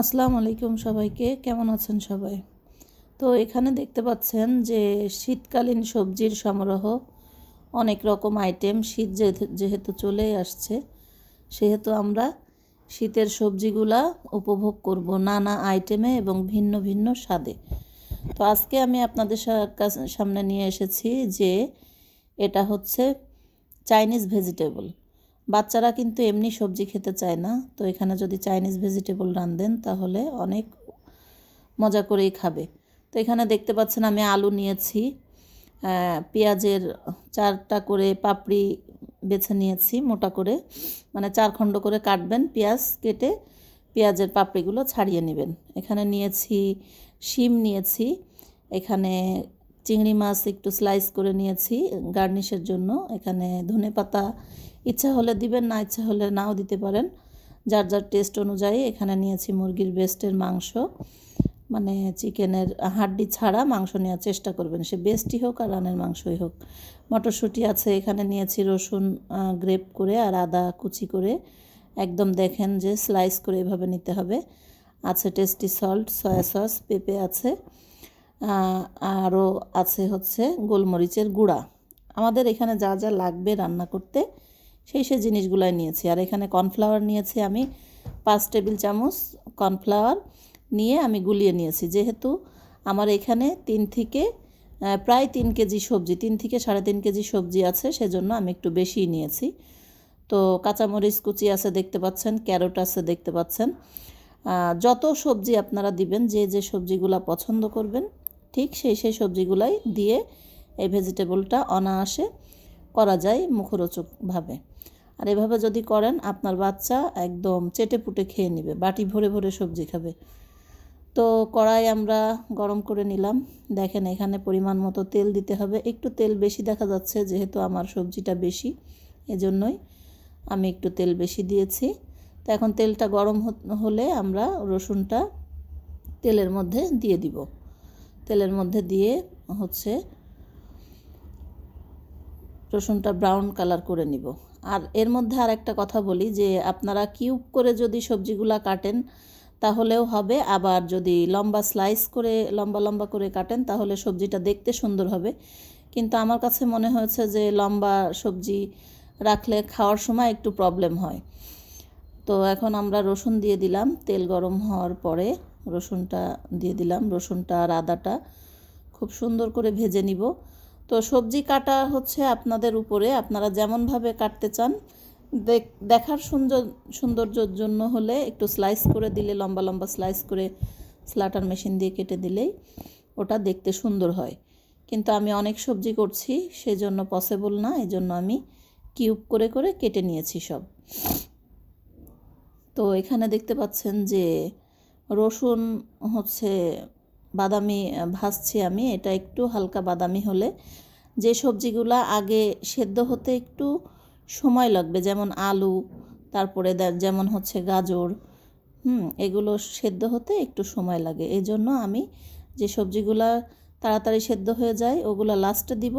আসসালামু আলাইকুম সবাইকে, কেমন আছেন সবাই? তো এখানে দেখতে পাচ্ছেন যে শীতকালীন সবজির সমারোহ, অনেক রকম আইটেম। শীত যেহেতু চলেই আসছে, সেহেতু আমরা শীতের সবজিগুলা উপভোগ করব নানা আইটেমে এবং ভিন্ন ভিন্ন স্বাদে। তো আজকে আমি আপনাদের সামনে নিয়ে এসেছি যে এটা হচ্ছে চাইনিজ ভেজিটেবল। বাচ্চারা কিন্তু এমনি সবজি খেতে চায় না, তো এখানে যদি চাইনিজ ভেজিটেবল রাঁধেন তাহলে অনেক মজা করেই খাবে। তো এখানে দেখতে পাচ্ছেন আমি আলু নিয়েছি, পেঁয়াজের 4টা করে পাপড়ি বেছে নিয়েছি মোটা করে, মানে 4 খণ্ড করে কাটবেন পেঁয়াজ কেটে, পেঁয়াজের পাপড়িগুলো ছাড়িয়ে নেবেন। এখানে নিয়েছি শিম নিয়েছি, এখানে চিংড়ি মাছ একটু স্লাইস করে নিয়েছি গার্নিশের জন্য। এখানে ধনেপাতা ইচ্ছা হলে দিবেন, না ইচ্ছা হলে নাও দিতে পারেন, যার যার টেস্ট অনুযায়ী। এখানে নিয়েছি মুরগির ব্রেস্টের মাংস, মানে চিকেনের হাড্ডি ছাড়া মাংস নেওয়ার চেষ্টা করবেন, সে বেস্টই হোক আর রানের মাংসই হোক। মটরশুঁটি আছে, এখানে নিয়েছি রসুন গ্রেপ করে আর আদা কুচি করে, একদম দেখেন যে স্লাইস করে এভাবে নিতে হবে। আছে টেস্টি সল্ট, সয়া সস, পেঁপে আছে, আরও আছে হচ্ছে গোলমরিচের গুঁড়া। আমাদের এখানে যা যা লাগবে রান্না করতে সেই জিনিসগুলাই নিয়েছি। আর এখানে কর্নফ্লাওয়ার নিয়েছি আমি 5 টেবিল চামচ কর্নফ্লাওয়ার নিয়ে আমি গুলিয়ে নিয়েছি। যেহেতু আমার এখানে প্রায় 3 কেজি সবজি, 3 থেকে 3.5 কেজি সবজি আছে, সেজন্য আমি একটু বেশিই নিয়েছি। তো কাঁচামরিচ কুচি আছে দেখতে পাচ্ছেন, ক্যারট আছে দেখতে পাচ্ছেন। যত সবজি আপনারা দিবেন, যে সবজিগুলা পছন্দ করবেন ঠিক সেই সবজিগুলাই দিয়ে এই ভেজিটেবলটা অনায়াসে করা যায় মুখরোচকভাবে। আর এভাবে যদি করেন আপনার বাচ্চা একদম চেটেপুটে খেয়ে নেবে, বাটি ভরে ভরে সবজি খাবে। তো কড়াই আমরা গরম করে নিলাম। দেখেন এখানে পরিমাণ মতো তেল দিতে হবে, একটু তেল বেশি দেখা যাচ্ছে যেহেতু আমার সবজিটা বেশি, এজন্যই আমি একটু তেল বেশি দিয়েছি। তো এখন তেলটা গরম হলে আমরা রসুনটা তেলের মধ্যে দিয়ে দিব। তেলের মধ্যে দিয়ে হচ্ছে রসুনটা ব্রাউন কালার করে নিব। আর এর মধ্যে আর একটা কথা বলি যে আপনারা কিউব করে যদি সবজিগুলা কাটেন তাহলেও হবে, আবার যদি লম্বা স্লাইস করে লম্বা লম্বা করে কাটেন তাহলে সবজিটা দেখতে সুন্দর হবে। কিন্তু আমার কাছে মনে হয়েছে যে লম্বা সবজি রাখলে খাওয়ার সময় একটু প্রবলেম হয়। তো এখন আমরা রসুন দিয়ে দিলাম, তেল গরম হওয়ার পরে রসুনটা দিয়ে দিলাম। রসুনটা আর আদাটা খুব সুন্দর করে ভেজে নিব। তো সবজি কাটা হচ্ছে আপনাদের উপরে, আপনারা যেমনভাবে কাটতে চান। দেখার সৌন্দর্যের জন্য হলে একটু স্লাইস করে দিলে, লম্বা লম্বা স্লাইস করে স্লাটার মেশিন দিয়ে কেটে দিলেই ওটা দেখতে সুন্দর হয়। কিন্তু আমি অনেক সবজি করছি, সেজন্য পসিবল না, এজন্য আমি কিউব করে করে কেটে নিয়েছি সব। তো এখানে দেখতে পাচ্ছেন যে রসুন হচ্ছে বাদামি ভাজছি আমি, এটা একটু হালকা বাদামি হলে, যে সবজিগুলা আগে সেদ্ধ হতে একটু সময় লাগবে, যেমন আলু, তারপরে যেমন হচ্ছে গাজর, এগুলো সেদ্ধ হতে একটু সময় লাগে। এই জন্য আমি যে সবজিগুলা তাড়াতাড়ি সেদ্ধ হয়ে যায় ওগুলা লাস্টে দিব,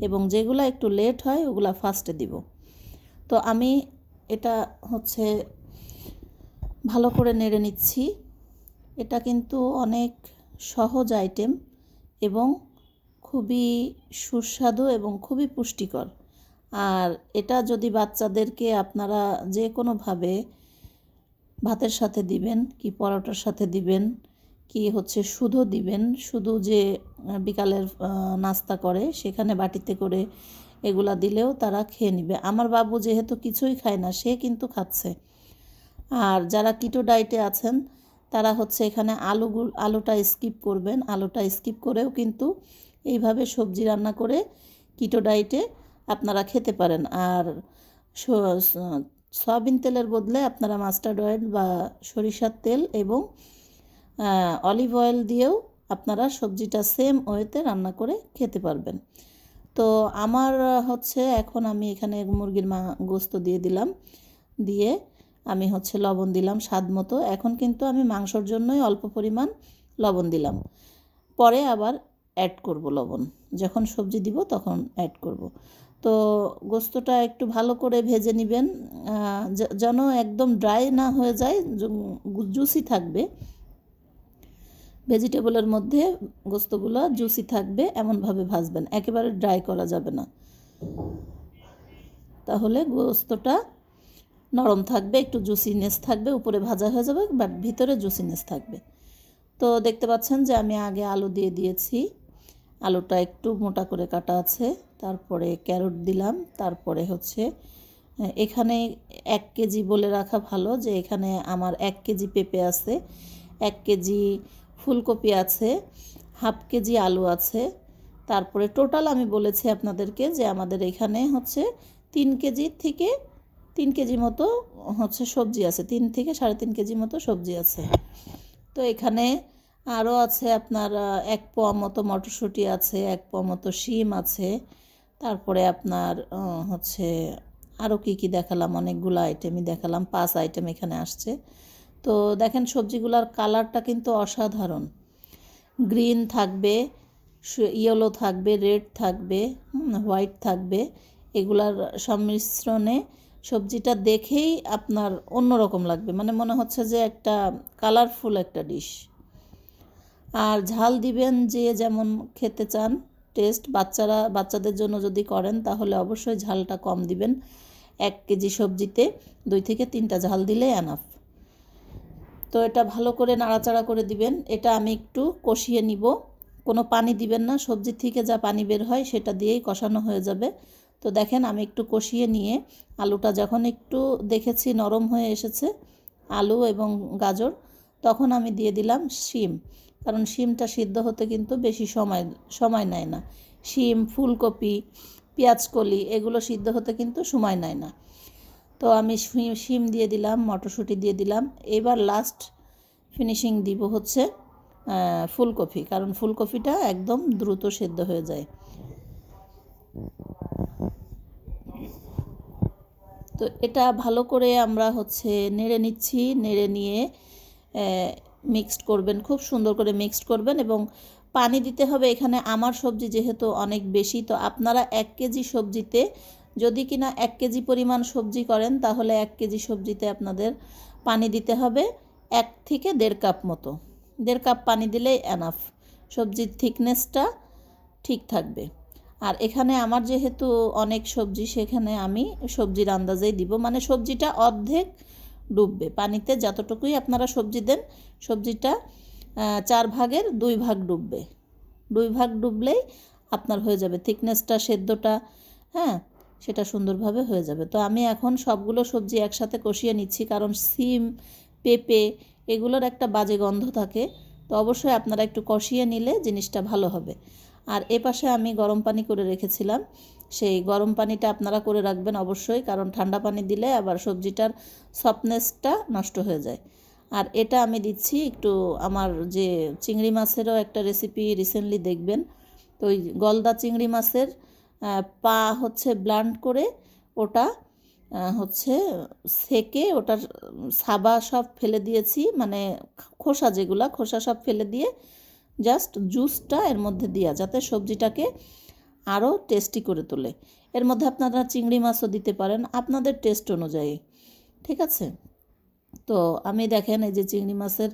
এবং যেগুলো একটু লেট হয় ওগুলা ফার্স্টে দিব। তো আমি এটা হচ্ছে ভালো করে নেড়ে নিচ্ছি। এটা কিন্তু অনেক সহজ আইটেম এবং খুবই সুস্বাদু এবং খুবই পুষ্টিকর। আর এটা যদি বাচ্চাদেরকে আপনারা যে কোনোভাবে ভাতের সাথে দিবেন, কি পরোটার সাথে দিবেন, কি হচ্ছে শুধু দিবেন, শুধু যে বিকালের নাস্তা করে সেখানে বাটিতে করে এগুলা দিলেও তারা খেয়ে নেবে। আমার বাবু যেহেতু কিছুই খায় না, সে কিন্তু খাচ্ছে। আর যারা কিটো ডায়েটে আছেন তারা হচ্ছে এখানে আলুটা স্কিপ করবেন। আলুটা স্কিপ করেও কিন্তু এইভাবে সবজি রান্না করে কিটো ডায়েটে আপনারা খেতে পারেন। আর সয়াবিন তেলের বদলে আপনারা মাস্টার্ড অয়েল বা সরিষার তেল এবং অলিভ অয়েল দিয়েও আপনারা সবজিটা সেম ওয়েতে রান্না করে খেতে পারবেন। তো আমার হচ্ছে এখন আমি এখানে মুরগির গোস্ত দিয়ে দিলাম, দিয়ে আমি হচ্ছে লবণ দিলাম স্বাদ মতো। এখন কিন্তু আমি মাংসর জন্যই অল্প পরিমাণ লবণ দিলাম, পরে আবার অ্যাড করব লবণ, যখন সবজি দিব তখন অ্যাড করব। তো গোস্তটা একটু ভালো করে ভেজে নেবেন, যেন একদম ড্রাই না হয়ে যায়, জুসি থাকবে। ভেজিটেবলের মধ্যে গোস্তগুলো জুসি থাকবে এমনভাবে ভাজবেন, একেবারে ড্রাই করা যাবে না, তাহলে গোস্তটা নরম থাকবে, একটু জুসিনেস থাকবে, উপরে ভাজা হয়ে যাবে বাট ভিতরে জুসিনেস থাকবে। তো দেখতে পাচ্ছেন যে আমি আগে আলু দিয়ে দিয়েছি, আলুটা একটু মোটা করে কাটা আছে, তারপরে ক্যারট দিলাম, তারপরে হচ্ছে এখানে 1 কেজি বলে রাখা ভালো যে এখানে আমার 1 কেজি পেঁপে আছে, 1 কেজি ফুলকপি আছে, হাফ কেজি আলু আছে, তারপরে টোটাল আমি বলেছি আপনাদেরকে যে আমাদের এখানে হচ্ছে 3 কেজি থেকে 3 কেজি মতো হচ্ছে সবজি আছে, 3 থেকে 3.5 কেজি মতো সবজি আছে। তো এখানে আরও আছে আপনার 1 পোয়া মতো মটরশুঁটি আছে, 1 পোয়া মতো শিম আছে, তারপরে আপনার হচ্ছে আরও কী দেখালাম, অনেকগুলো আইটেমই দেখালাম, 5 আইটেম এখানে আসছে। তো দেখেন সবজিগুলোর কালারটা কিন্তু অসাধারণ, গ্রিন থাকবে, ইয়েলো থাকবে, রেড থাকবে, হোয়াইট থাকবে, এগুলার সংমিশ্রণে সবজিটা দেখেই আপনার অন্যরকম লাগবে, মানে মনে হচ্ছে যে একটা কালারফুল একটা ডিশ। আর ঝাল দিবেন যে যেমন খেতে চান, টেস্ট বাচ্চাদের জন্য যদি করেন তাহলে অবশ্যই ঝালটা কম দিবেন। 1 কেজি সবজিতে 2 থেকে 3টা ঝাল দিলে এনাফ। তো এটা ভালো করে নাড়াচাড়া করে দিবেন। এটা আমি একটু কষিয়ে নিব, কোনো পানি দিবেন না, সবজি থেকে যা পানি বের হয় সেটা দিয়েই কষানো হয়ে যাবে। তো দেখেন আমি একটু কষিয়ে নিয়ে আলুটা যখন একটু দেখেছি নরম হয়ে এসেছে, আলু এবং গাজর, তখন আমি দিয়ে দিলাম শিম, কারণ শিমটা সিদ্ধ হতে কিন্তু বেশি সময় নেয় না। শিম, ফুলকপি, পেঁয়াজকলি এগুলো সিদ্ধ হতে কিন্তু সময় নেয় না। তো আমি শিম দিয়ে দিলাম, মটরশুঁটি দিয়ে দিলাম। এবার লাস্ট ফিনিশিং দিব হচ্ছে ফুলকপি, কারণ ফুলকপিটা একদম দ্রুত সেদ্ধ হয়ে যায়। তো এটা ভালো করে আমরা হচ্ছে নেড়ে নিচ্ছি, নেড়ে নিয়ে মিক্সড করবেন, খুব সুন্দর করে মিক্সড করবেন, এবং পানি দিতে হবে। এখানে আমার সবজি যেহেতু অনেক বেশি, তো আপনারা 1 কেজি সবজিতে যদি কিনা 1 কেজি পরিমাণ সবজি করেন তাহলে 1 কেজি সবজিতে আপনাদের পানি দিতে হবে 1 থেকে 1.5 কাপ মতো। 1.5 কাপ পানি দিলেই এনাফ, সবজির থিকনেসটা ঠিক থাকবে। আর এখানে আমার যেহেতু অনেক সবজি, সেখানে আমি সবজির আন্দাজেই দিব, মানে সবজিটা অর্ধেক ডুববে পানিতে, যতটুকুই আপনারা সবজি দেন সবজিটা 4 ভাগের 2 ভাগ ডুববে, 2 ভাগ ডুবলেই আপনার হয়ে যাবে থিকনেসটা, সেদ্ধটা, হ্যাঁ, সেটা সুন্দরভাবে হয়ে যাবে। তো আমি এখন সবগুলো সবজি একসাথে কষিয়ে নিচ্ছি, কারণ সিম, পেঁপে এগুলোর একটা বাজে গন্ধ থাকে, তো অবশ্যই আপনারা একটু কষিয়ে নিলে জিনিসটা ভালো হবে। আর এপাশে আমি গরম পানি করে রেখেছিলাম, সেই গরম পানিটা আপনারা করে রাখবেন অবশ্যই, কারণ ঠান্ডা পানি দিলে আবার সবজিটার সফটনেসটা নষ্ট হয়ে যায়। আর এটা আমি দিচ্ছি একটু, আমার যে চিংড়ি মাছেরও একটা রেসিপি রিসেন্টলি দেখবেন, তো ওই গলদা চিংড়ি মাছের পা হচ্ছে ব্লান্ড করে ওটা হচ্ছে সেকে ওটার সাবা সব ফেলে দিয়েছি, মানে খোসা সব ফেলে দিয়ে জাস্ট জুসটা এর মধ্যে দেওয়া, যাতে সবজিটাকে আরও টেস্টি করে তোলে। এর মধ্যে আপনারা চিংড়ি মাছও দিতে পারেন আপনাদের টেস্ট অনুযায়ী, ঠিক আছে। তো আমি দেখেন এই যে চিংড়ি মাছের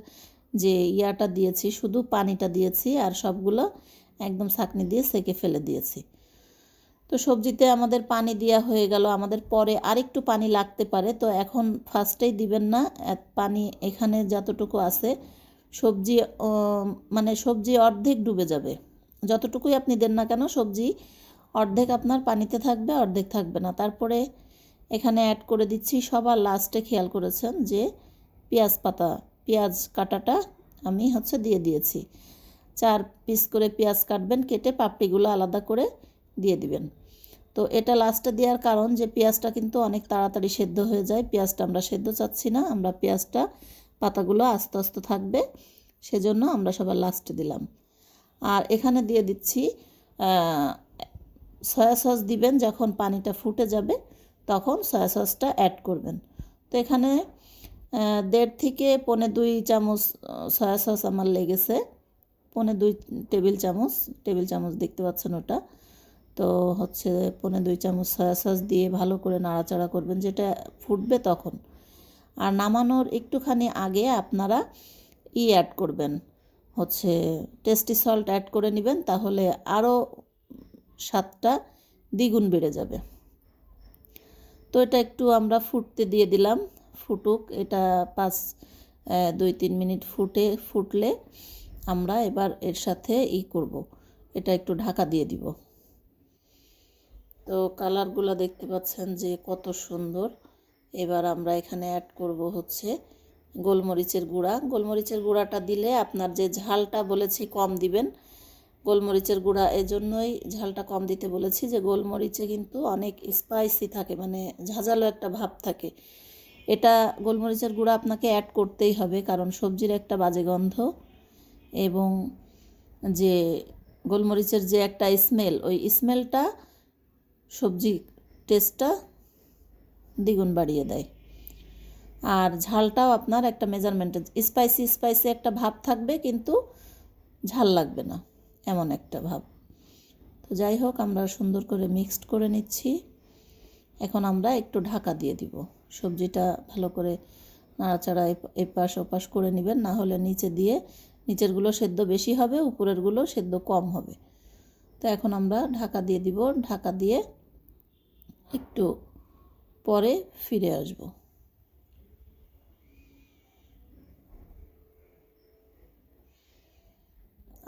যে ইয়াটা দিয়েছি, শুধু পানিটা দিয়েছি, আর সবগুলো একদম ছাঁকনি দিয়ে সেকে ফেলে দিয়েছি। তো সবজিতে আমাদের পানি দেওয়া হয়ে গেল, আমাদের পরে আরেকটু পানি লাগতে পারে, তো এখন ফার্স্টেই দিবেন না পানি। এখানে যতটুকু আছে সবজি, মানে সবজি অর্ধেক ডুবে যাবে, যতটুকুই আপনি দেন না কেন সবজি অর্ধেক আপনার পানিতে থাকবে, অর্ধেক থাকবে না। তারপরে এখানে অ্যাড করে দিচ্ছি সবার লাস্টে, খেয়াল করেছেন যে পেঁয়াজ কাটাটা আমি হচ্ছে দিয়ে দিয়েছি। 4 পিস করে পেঁয়াজ কাটবেন, কেটে পাপড়িগুলো আলাদা করে দিয়ে দিবেন। তো এটা লাস্টে দেওয়ার কারণ যে পেঁয়াজটা কিন্তু অনেক তাড়াতাড়ি সেদ্ধ হয়ে যায়, পেঁয়াজটা আমরা সেদ্ধ চাচ্ছি না, আমরা পেঁয়াজটা পাতাগুলো আস্তে আস্তে থাকবে, সেজন্য আমরা সবার লাস্টে দিলাম। আর এখানে দিয়ে দিচ্ছি সয়া সস, দিবেন যখন পানিটা ফুটে যাবে তখন সয়া সসটা অ্যাড করবেন। তো এখানে 1.5 থেকে 1.25 চামচ সয়া সস আমার লেগেছে, 1.25 টেবিল চামচ দেখতে পাচ্ছেন ওটা। তো হচ্ছে 1.5 চামচ সয়া সস দিয়ে ভালো করে নাড়াচাড়া করবেন, যেটা ফুটবে তখন। আর নামানোর একটুখানি আগে আপনারা অ্যাড করবেন, হচ্ছে টেস্টি সল্ট অ্যাড করে নেবেন, তাহলে আরও স্বাদটা দ্বিগুণ বেড়ে যাবে। তো এটা একটু আমরা ফুটতে দিয়ে দিলাম, ফুটুক। এটা 2-3 মিনিট ফুটলে আমরা এবার এর সাথে করব, এটা একটু ঢাকা দিয়ে দিব। তো কালারগুলো দেখতে পাচ্ছেন যে কত সুন্দর। এবার আমরা এখানে অ্যাড করব হচ্ছে গোলমরিচের গুঁড়া। গোলমরিচের গুঁড়াটা দিলে আপনার যে ঝালটা বলেছি কম দিবেন, গোলমরিচের গুঁড়া এজন্যই ঝালটা কম দিতে বলেছি যে গোলমরিচে কিন্তু অনেক স্পাইসি থাকে, মানে ঝাঁঝালো একটা ভাব থাকে। এটা গোলমরিচের গুঁড়া আপনাকে অ্যাড করতেই হবে, কারণ সবজির একটা বাজে গন্ধ এবং যে গোলমরিচের যে একটা স্মেল, ওই স্মেলটা সবজি টেস্টটা দ্বিগুণ বাড়িয়ে দেয়। আর ঝালটাও আপনার একটা মেজারমেন্টে, স্পাইসি একটা ভাব থাকবে কিন্তু ঝাল লাগবে না, এমন একটা ভাব। তো যাই হোক, আমরা সুন্দর করে মিক্সড করে নিচ্ছি। এখন আমরা একটু ঢাকা দিয়ে দিব। সবজিটা ভালো করে নাড়াচাড়া এপাশ ওপাশ করে নেবেন, না হলে নিচেরগুলো সেদ্ধ বেশি হবে, উপরেরগুলো সেদ্ধ কম হবে। তো এখন আমরা ঢাকা দিয়ে দিব। ঢাকা দিয়ে একটু পরে ফিরে আসব।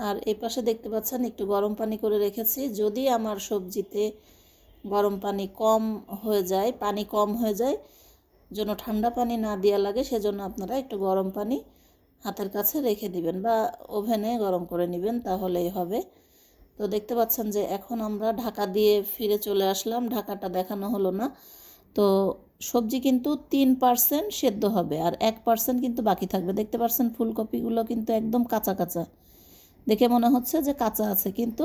আর এই পাশে দেখতে পাচ্ছেন একটু গরম পানি করে রেখেছি। যদি আমার সবজিতে গরম পানি কম হয়ে যায়, পানি কম হয়ে যায়, যেন ঠান্ডা পানি না দেওয়া লাগে, সেজন্য আপনারা একটু গরম পানি হাতের কাছে রেখে দিবেন বা ওভেনে গরম করে নেবেন, তাহলেই হবে। তো দেখতে পাচ্ছেন যে এখন আমরা ঢাকা দিয়ে ফিরে চলে আসলাম। ঢাকাটা দেখানো হলো না। তো সবজি কিন্তু 3% সেদ্ধ হবে আর 1% কিন্তু বাকি থাকবে। দেখতে পাচ্ছেন ফুলকপিগুলো কিন্তু একদম কাঁচা কাঁচা, দেখে মনে হচ্ছে যে কাঁচা আছে, কিন্তু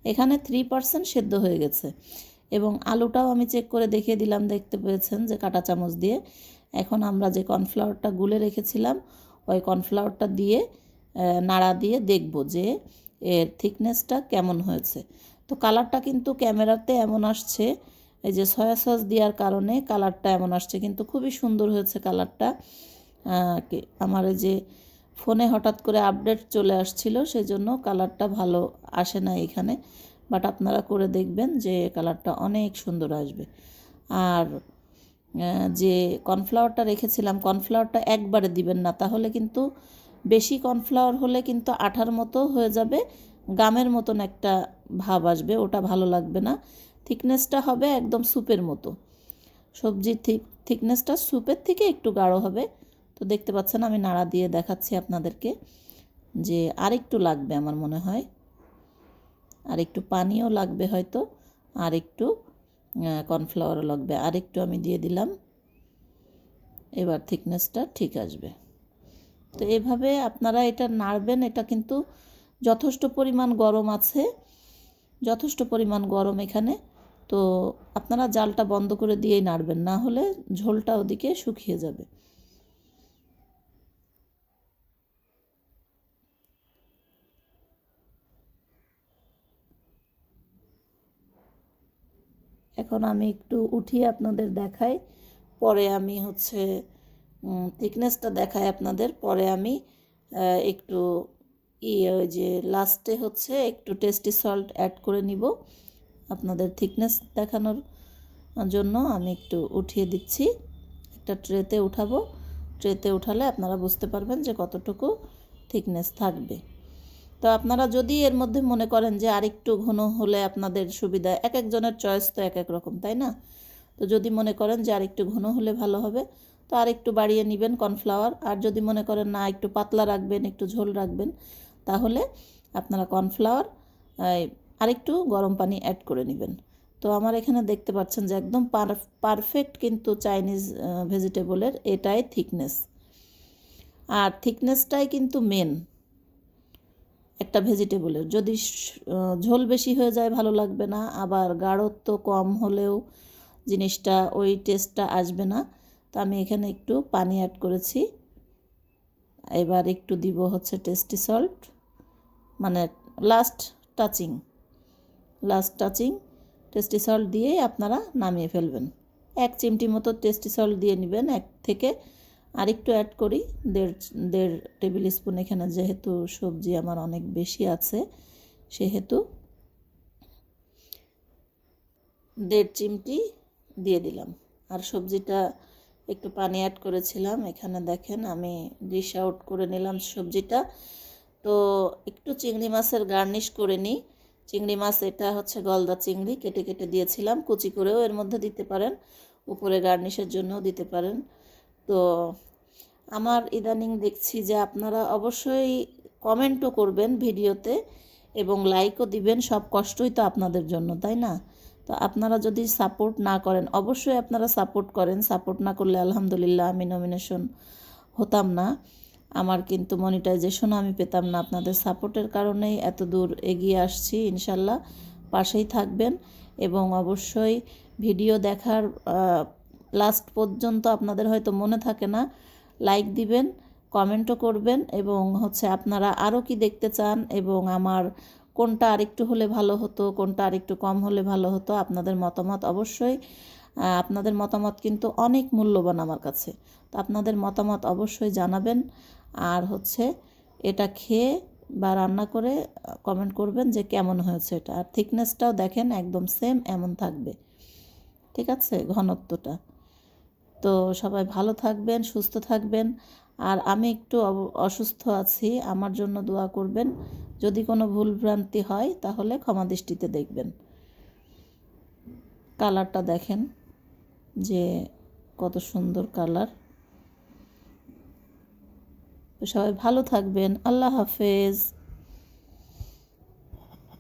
এখানে 3% সেদ্ধ হয়ে গেছে। এবং আলুটাও আমি চেক করে দেখিয়ে দিলাম, দেখতে পেয়েছেন যে কাঁটা চামচ দিয়ে। এখন আমরা যে কর্নফ্লাওয়ারটা গুলে রেখেছিলাম, ওই কর্নফ্লাওয়ারটা দিয়ে নাড়া দিয়ে দেখব যে এর থিকনেসটা কেমন হয়েছে। তো কালারটা কিন্তু ক্যামেরাতে এমন আসছে, এই যে সয়া সস দেওয়ার কারণে কালারটা এমন আসছে, কিন্তু খুবই সুন্দর হয়েছে কালারটা। আমার এই যে ফোনে হঠাৎ করে আপডেট চলে আসছিল, সেই জন্য কালারটা ভালো আসে না এখানে, বাট আপনারা করে দেখবেন যে কালারটা অনেক সুন্দর আসবে। আর যে কর্নফ্লাওয়ারটা রেখেছিলাম, কর্নফ্লাওয়ারটা একবারে দিবেন না, তাহলে কিন্তু বেশি কর্নফ্লাওয়ার হলে কিন্তু আঠার মতো হয়ে যাবে, গামের মতন একটা ভাব আসবে, ওটা ভালো লাগবে না। থিকনেসটা হবে একদম স্যুপের মতো, সবজির থিকনেসটা স্যুপের থেকে একটু গাঢ় হবে। তো দেখতে পাচ্ছেন আমি নাড়া দিয়ে দেখাচ্ছি আপনাদেরকে যে আরেকটু লাগবে আমার মনে হয়, আর একটু পানিও লাগবে হয়তো, আর একটু কর্নফ্লাওয়ারও লাগবে, আর একটু আমি দিয়ে দিলাম। এবার থিকনেসটা ঠিক আসবে। তো এভাবে আপনারা এটা নাড়বেন। এটা কিন্তু যথেষ্ট পরিমাণ গরম আছে, যথেষ্ট পরিমাণ গরম এখানে। তো আপনারা জালটা বন্ধ করে দিয়েই নাড়বেন, না হলে ঝোলটা ওদিকে শুকিয়ে যাবে। এখন আমি একটু উঠিয়ে আপনাদের দেখাই, পরে আমি হচ্ছে থিকনেসটা দেখাই আপনাদের, পরে আমি একটু ওই যে লাস্টে হচ্ছে একটু টেস্টি সল্ট অ্যাড করে নিব আপনাদের থিকনেস দেখানোর জন্য। আমি একটু উঠিয়ে দিচ্ছি, একটা ট্রেতে উঠাবো। ট্রেতে উঠালে আপনারা বুঝতে পারবেন যে কতটুকু থিকনেস থাকবে। তো আপনারা যদি এর মধ্যে মনে করেন যে আরেকটু ঘন হলে আপনাদের সুবিধা, এক একজনের চয়েস তো এক এক রকম, তাই না? তো যদি মনে করেন যে আরেকটু ঘন হলে ভালো হবে, তো আরেকটু বাড়িয়ে নেবেন কর্নফ্লাওয়ার। আর যদি মনে করেন না একটু পাতলা রাখবেন, একটু ঝোল রাখবেন, তাহলে আপনারা কর্নফ্লাওয়ার আরেকটু গরম পানি অ্যাড করে নেবেন। তো আমার এখানে দেখতে পাচ্ছেন যে একদম পারফেক্ট কিন্তু চাইনিজ ভেজিটেবলের এটাই থিকনেস। আর থিকনেসটাই কিন্তু মেন একটা ভেজিটেবলের। যদি ঝোল বেশি হয়ে যায় ভালো লাগবে না, আবার গাঢ়ত্ব কম হলেও জিনিসটা ওই টেস্টটা আসবে না। তো আমি এখানে একটু পানি অ্যাড করেছি। এবার একটু দিব হচ্ছে টেস্টি সল্ট, মানে লাস্ট টাচিং। টেস্টি সল্ট দিয়েই আপনারা নামিয়ে ফেলবেন। 1 চিমটি মতো টেস্টি সল্ট দিয়ে নেবেন, 1 থেকে আর একটু অ্যাড করি, দেড় টেবিল স্পুন। এখানে যেহেতু সবজি আমার অনেক বেশি আছে সেহেতু 1.5 চিমটি দিয়ে দিলাম। আর সবজিটা একটু পানি অ্যাড করেছিলাম, এখানে দেখেন আমি ডিশ আউট করে নিলাম সবজিটা। তো একটু চিংড়ি মাছের গার্নিশ করে নিই। চিংড়ি মাছ এটা হচ্ছে গলদা চিংড়ি, কেটে কেটে দিয়েছিলাম, কুচি করেও এর মধ্যে দিতে পারেন, উপরে গার্নিশের জন্যও দিতে পারেন। তো আমার ইদানিং দেখছি যে আপনারা অবশ্যই কমেন্টও করবেন ভিডিওতে এবং লাইকও দিবেন, সব কষ্টই তো আপনাদের জন্য, তাই না? তো আপনারা যদি সাপোর্ট না করেন, অবশ্যই আপনারা সাপোর্ট করেন, সাপোর্ট না করলে আলহামদুলিল্লাহ আমি নমিনেশন হতাম না, আমার কিন্তু মনিটাইজেশনও আমি পেতাম না। আপনাদের সাপোর্টের কারণেই এত দূর এগিয়ে আসছি। ইনশাল্লাহ পাশেই থাকবেন এবং অবশ্যই ভিডিও দেখার লাস্ট পর্যন্ত আপনাদের হয়তো মনে থাকে না, লাইক দিবেন, কমেন্টও করবেন এবং হচ্ছে আপনারা আরও কি দেখতে চান এবং আমার কোনটা আরেকটু হলে ভালো হতো, কোনটা আরেকটু কম হলে ভালো হতো, আপনাদের মতামত অবশ্যই, আপনাদের মতামত কিন্তু অনেক মূল্যবান আমার কাছে। তো আপনাদের মতামত অবশ্যই জানাবেন। আর হচ্ছে এটা খেয়ে বা রান্না করে কমেন্ট করবেন যে কেমন হয়েছে এটা। আর থিকনেসটাও দেখেন একদম সেম এমন থাকবে, ঠিক আছে, ঘনত্বটা। তো সবাই ভালো থাকবেন, সুস্থ থাকবেন। আর আমি একটু অসুস্থ আছি, আমার জন্য দোয়া করবেন। যদি কোনো ভুলভ্রান্তি হয় তাহলে ক্ষমা দৃষ্টিতে দেখবেন। কালারটা দেখেন যে কত সুন্দর কালার। তো সবাই ভালো থাকবেন। আল্লাহ হাফেজ।